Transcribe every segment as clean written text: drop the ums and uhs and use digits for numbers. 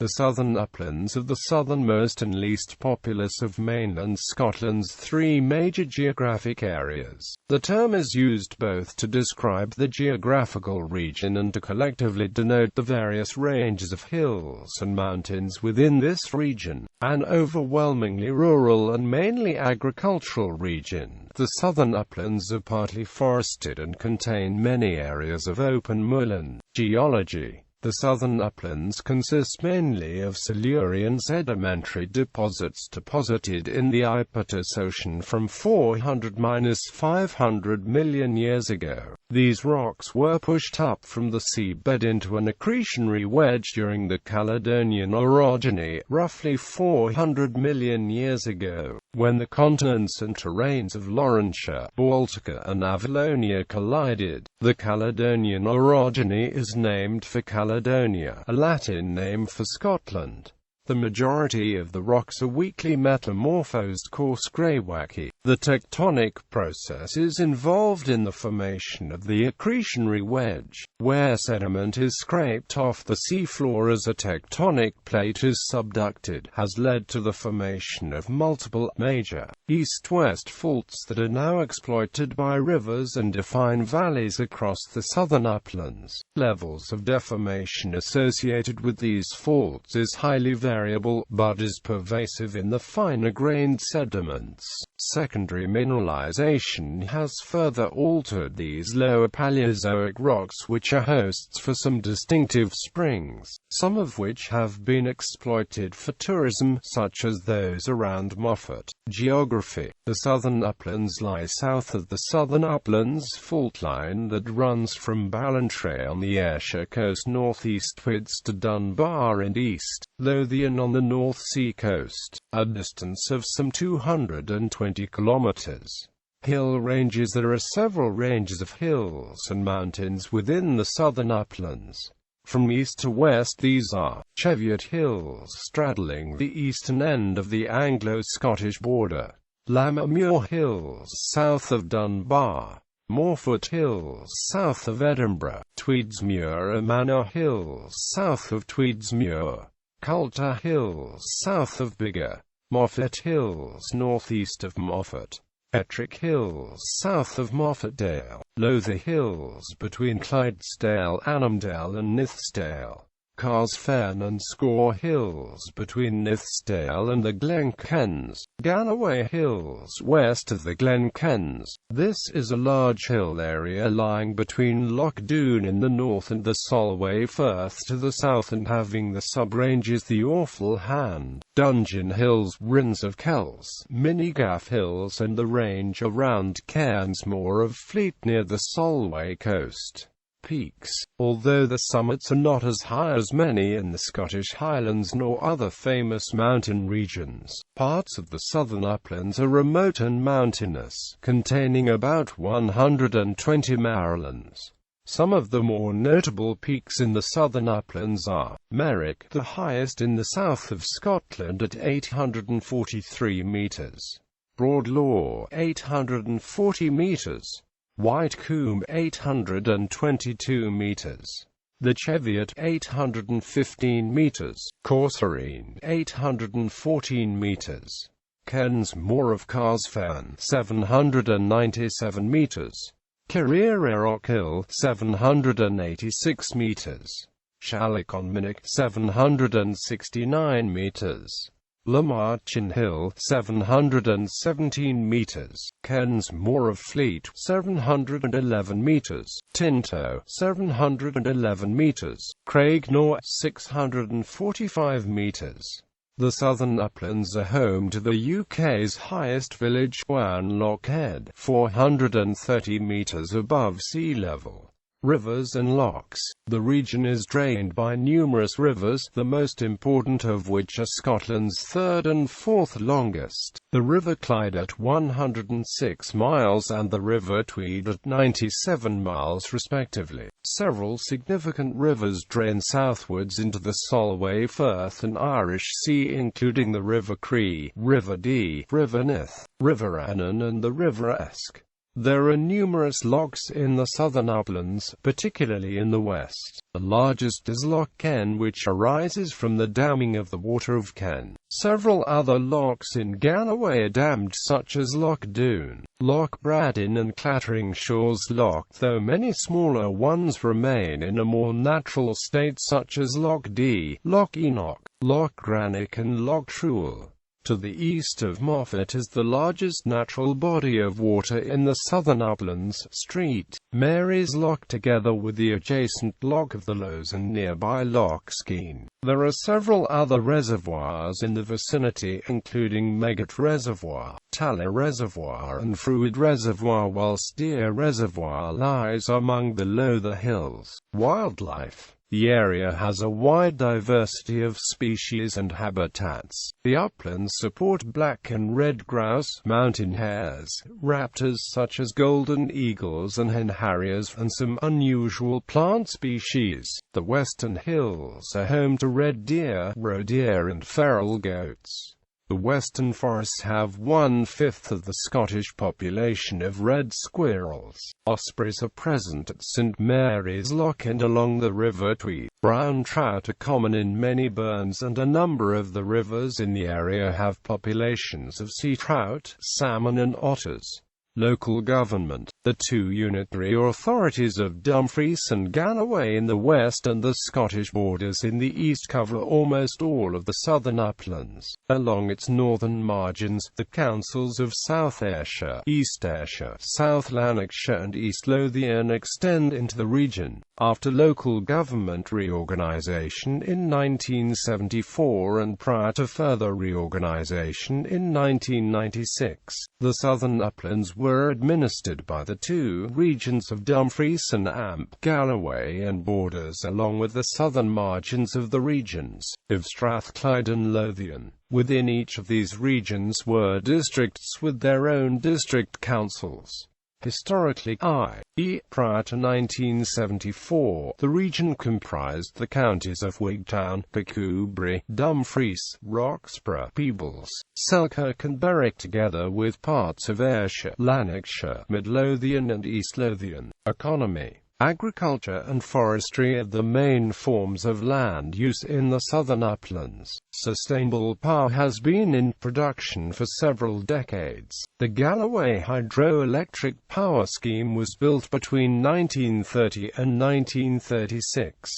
The Southern Uplands are the southernmost and least populous of mainland Scotland's three major geographic areas. The term is used both to describe the geographical region and to collectively denote the various ranges of hills and mountains within this region. An overwhelmingly rural and mainly agricultural region, the Southern Uplands are partly forested and contain many areas of open moorland. Geology. The Southern Uplands consist mainly of Silurian sedimentary deposits deposited in the Iapetus Ocean from 400–500 million years ago. These rocks were pushed up from the seabed into an accretionary wedge during the Caledonian orogeny, roughly 400 million years ago, when the continents and terrains of Laurentia, Baltica and Avalonia collided. The Caledonian orogeny is named for Caledonia, a Latin name for Scotland. The majority of the rocks are weakly metamorphosed coarse greywacke. The tectonic processes involved in the formation of the accretionary wedge, where sediment is scraped off the seafloor as a tectonic plate is subducted, has led to the formation of multiple, major, east-west faults that are now exploited by rivers and define valleys across the Southern Uplands. Levels of deformation associated with these faults is highly variable, but is pervasive in the finer-grained sediments. Secondary mineralization has further altered these lower Paleozoic rocks, which are hosts for some distinctive springs, some of which have been exploited for tourism, such as those around Moffat. Geography. The Southern Uplands lie south of the Southern Uplands fault line that runs from Ballantrae on the Ayrshire coast northeastwards to Dunbar and east, Lothian on the North Sea coast, a distance of some 220 kilometers. Hill ranges. There are several ranges of hills and mountains within the Southern Uplands. From east to west these are Cheviot Hills straddling the eastern end of the Anglo-Scottish border, Lammermuir Hills south of Dunbar, Morfoot Hills south of Edinburgh, Tweedsmuir and Manor Hills south of Tweedsmuir, Coulter Hills south of Biggar, Moffat Hills northeast of Moffat, Ettrick Hills south of Moffatdale, Lothian Hills between Clydesdale, Annandale and Nithsdale, Carsfen and Score Hills between Nithsdale and the Glenkens, Galloway Hills west of the Glenkens. This is a large hill area lying between Loch Doon in the north and the Solway Firth to the south, and having the sub-ranges the Awful Hand, Dungeon Hills, Rins of Kells, Minnigaff Hills and the range around Cairnsmore of Fleet near the Solway coast. Peaks. Although the summits are not as high as many in the Scottish Highlands nor other famous mountain regions, parts of the Southern Uplands are remote and mountainous, containing about 120 moorlands. Some of the more notable peaks in the Southern Uplands are Merrick, the highest in the south of Scotland at 843 metres, Broadlaw 840 metres, Whitecombe 822 metres, the Cheviot 815 metres, Corsorine 814 metres, Cairnsmore of Carsfen 797 metres, Kirriererock 786 metres, Shalliconminnick 769 metres, Lamarchin Hill 717 metres, Cairnsmore of Fleet 711 metres, Tinto 711 metres, Craignor 645 metres. The Southern Uplands are home to the UK's highest village, Wanlockhead, 430 metres above sea level. Rivers and locks. The region is drained by numerous rivers, the most important of which are Scotland's third and fourth longest, the River Clyde at 106 miles and the River Tweed at 97 miles respectively. Several significant rivers drain southwards into the Solway Firth and Irish Sea, including the River Cree, River Dee, River Nith, River Annan and the River Esk. There are numerous lochs in the southern uplands, particularly in the west. The largest is Loch Ken, which arises from the damming of the water of Ken. Several other lochs in Galloway are dammed, such as Loch Doon, Loch Bradin and Clattering Shaw's Loch, though many smaller ones remain in a more natural state, such as Loch Dee, Loch Enoch, Loch Granick and Loch Truel. To the east of Moffat is the largest natural body of water in the southern uplands, St. Mary's Loch, together with the adjacent Loch of the Lowes and nearby Loch Skene. There are several other reservoirs in the vicinity, including Megget Reservoir, Taller Reservoir and Fruid Reservoir, whilst Deer Reservoir lies among the lower hills. Wildlife. The area has a wide diversity of species and habitats. The uplands support black and red grouse, mountain hares, raptors such as golden eagles and hen harriers, and some unusual plant species. The western hills are home to red deer, roe deer and feral goats. The western forests have 1/5 of the Scottish population of red squirrels. Ospreys are present at St Mary's Loch and along the River Tweed. Brown trout are common in many burns, and a number of the rivers in the area have populations of sea trout, salmon and otters. Local government. The two unitary authorities of Dumfries and Galloway in the west and the Scottish borders in the east cover almost all of the southern uplands. Along its northern margins, the councils of South Ayrshire, East Ayrshire, South Lanarkshire and East Lothian extend into the region. After local government reorganisation in 1974 and prior to further reorganisation in 1996, the southern uplands were administered by the two regions of Dumfries and Galloway and borders along with the southern margins of the regions of Strathclyde and Lothian. Within each of these regions were districts with their own district councils. Historically, i.e., prior to 1974, the region comprised the counties of Wigtown, Kirkcudbright, Dumfries, Roxburgh, Peebles, Selkirk and Berwick, together with parts of Ayrshire, Lanarkshire, Mid Lothian and East Lothian. Economy. Agriculture and forestry are the main forms of land use in the southern uplands. Sustainable power has been in production for several decades. The Galloway hydroelectric power scheme was built between 1930 and 1936.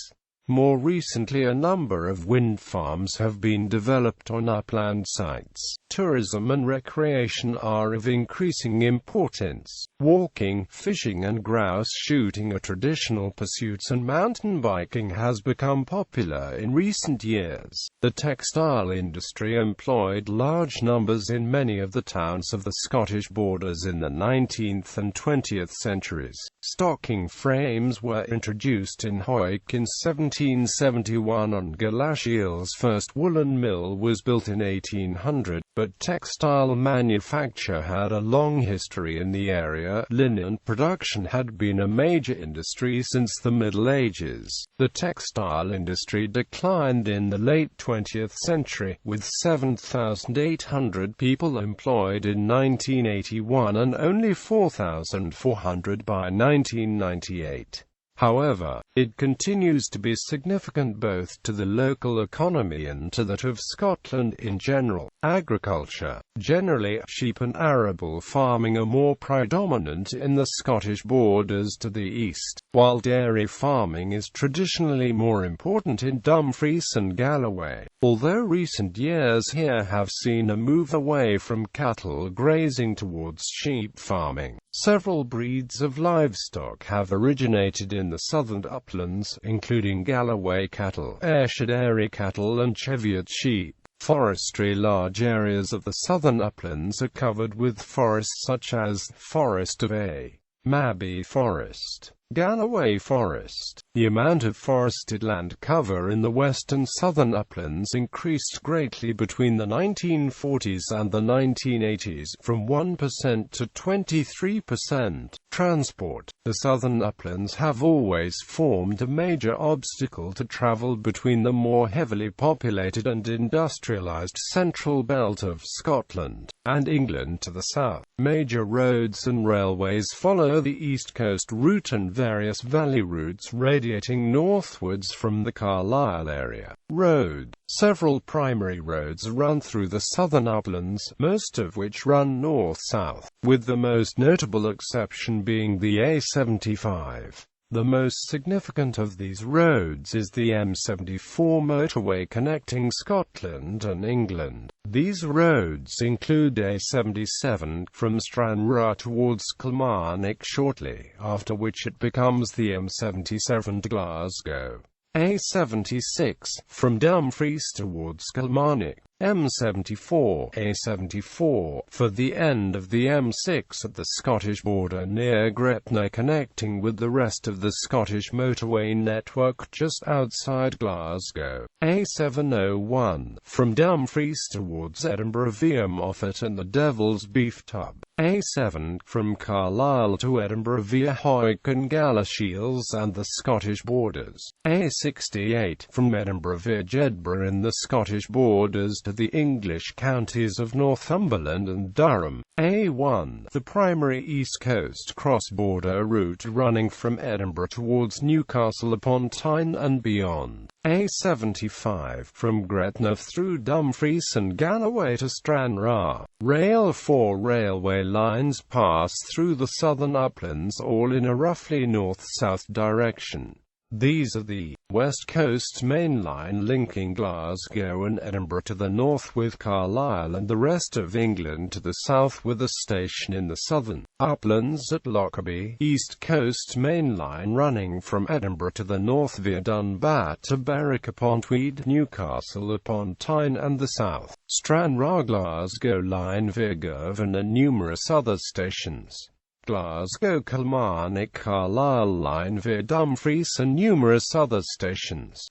More recently, a number of wind farms have been developed on upland sites. Tourism and recreation are of increasing importance. Walking, fishing and grouse shooting are traditional pursuits, and mountain biking has become popular in recent years. The textile industry employed large numbers in many of the towns of the Scottish borders in the 19th and 20th centuries. Stocking frames were introduced in Hawick in 1771, and Galashiels' first woolen mill was built in 1800, but textile manufacture had a long history in the area. Linen production had been a major industry since the Middle Ages. The textile industry declined in the late 20th century, with 7,800 people employed in 1981 and only 4,400 by 1998. However, it continues to be significant both to the local economy and to that of Scotland in general. Agriculture. Generally, sheep and arable farming are more predominant in the Scottish borders to the east, while dairy farming is traditionally more important in Dumfries and Galloway. Although recent years here have seen a move away from cattle grazing towards sheep farming, several breeds of livestock have originated in the southern uplands, including Galloway cattle, Ayrshire dairy cattle and Cheviot sheep. Forestry. Large areas of the southern uplands are covered with forests such as Forest of A, Mabey Forest, Galloway Forest. The amount of forested land cover in the west and southern uplands increased greatly between the 1940s and the 1980s, from 1% to 23%. Transport. The southern uplands have always formed a major obstacle to travel between the more heavily populated and industrialized central belt of Scotland. and England to the south. Major roads and railways follow the east coast route and various valley routes radiating northwards from the Carlisle area. Road. Several primary roads run through the southern uplands, most of which run north-south, with the most notable exception being the A75. The most significant of these roads is the M74 motorway connecting Scotland and England. These roads include A77 from Stranraer towards Kilmarnock shortly, after which it becomes the M77 to Glasgow. A76 from Dumfries towards Kilmarnock. M74, A74, for the end of the M6 at the Scottish border near Gretna, connecting with the rest of the Scottish motorway network just outside Glasgow. A701, from Dumfries towards Edinburgh via Moffat and the Devil's Beef Tub. A7, from Carlisle to Edinburgh via Hawick and Galashiels and the Scottish borders. A68, from Edinburgh via Jedburgh in the Scottish borders to the English counties of Northumberland and Durham. A1, the primary East Coast cross-border route running from Edinburgh towards Newcastle upon Tyne and beyond. A75, from Gretna through Dumfries and Galloway to Stranraer. Rail 4 railway lines pass through the southern uplands, all in a roughly north-south direction. These are the West Coast Main Line linking Glasgow and Edinburgh to the north with Carlisle and the rest of England to the south, with a station in the southern uplands at Lockerbie. East Coast Main Line running from Edinburgh to the north via Dunbat to Berwick upon Tweed, Newcastle upon Tyne and the south. Stranraer Glasgow Line via Girvan and numerous other stations. Glasgow Kilmarnock Carlisle Line via Dumfries and numerous other stations.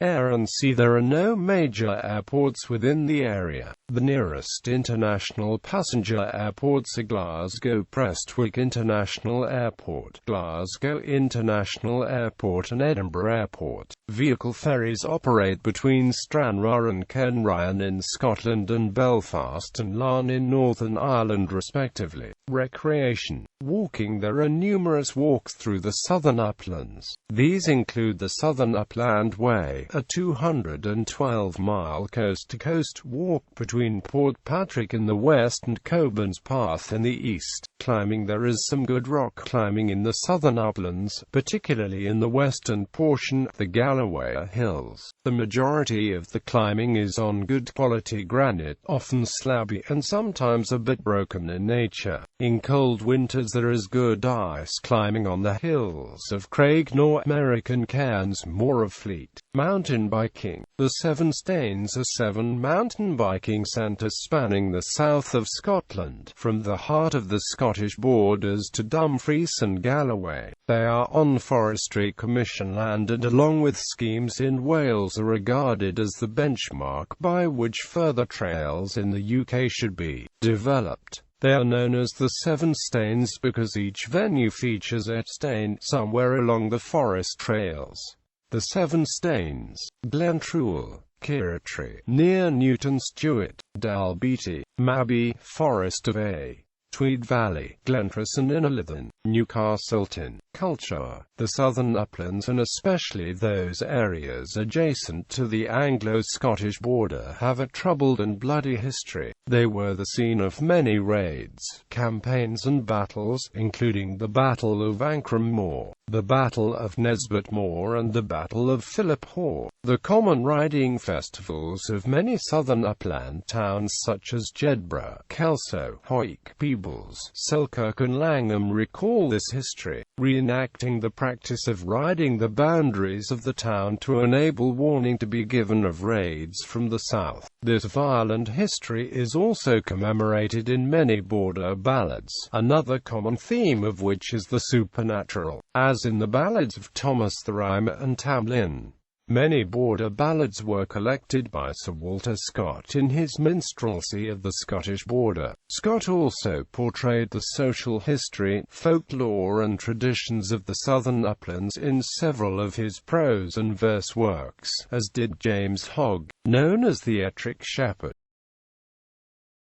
Air and sea. There are no major airports within the area. The nearest international passenger airports are Glasgow Prestwick International Airport, Glasgow International Airport and Edinburgh Airport. Vehicle ferries operate between Stranraer and Kenryan in Scotland and Belfast and Larne in Northern Ireland respectively. Recreation. Walking. There are numerous walks through the southern uplands. These include the Southern Upland Way, a 212-mile coast-to-coast walk between Port Patrick in the west and Coburn's Path in the east. Climbing. There is some good rock climbing in the southern uplands, particularly in the western portion, the Galloway Hills. The majority of the climbing is on good quality granite, often slabby and sometimes a bit broken in nature. In cold winters there is good ice climbing on the hills of Craignor, American Cairns, Moor of Fleet. Mountain biking. The Seven Stains are 7 mountain biking centres spanning the south of Scotland, from the heart of the Scottish borders to Dumfries and Galloway. They are on Forestry Commission land and, along with schemes in Wales, are regarded as the benchmark by which further trails in the UK should be developed. They are known as the Seven Stains because each venue features a stain somewhere along the forest trails. The Seven Stains: Glentrool, Kirritree, near Newton Stewart, Dalbeatty, Mabby, Forest of A. Tweed Valley, Glentress and Innerlithen, Newcastleton. Culture. The southern uplands, and especially those areas adjacent to the Anglo-Scottish border, have a troubled and bloody history. They were the scene of many raids, campaigns and battles, including the Battle of Ancram Moor, the Battle of Nesbit Moor and the Battle of Philip Hoare. The common riding festivals of many southern upland towns such as Jedburgh, Kelso, Hawick, Peebles, Selkirk and Langham recall this history, reenacting the practice of riding the boundaries of the town to enable warning to be given of raids from the south. This violent history is also commemorated in many border ballads, another common theme of which is the supernatural, as in the ballads of Thomas the Rhymer and Tam Lin. Many border ballads were collected by Sir Walter Scott in his minstrelsy of the Scottish border. Scott also portrayed the social history, folklore and traditions of the southern uplands in several of his prose and verse works, as did James Hogg, known as the Ettrick Shepherd.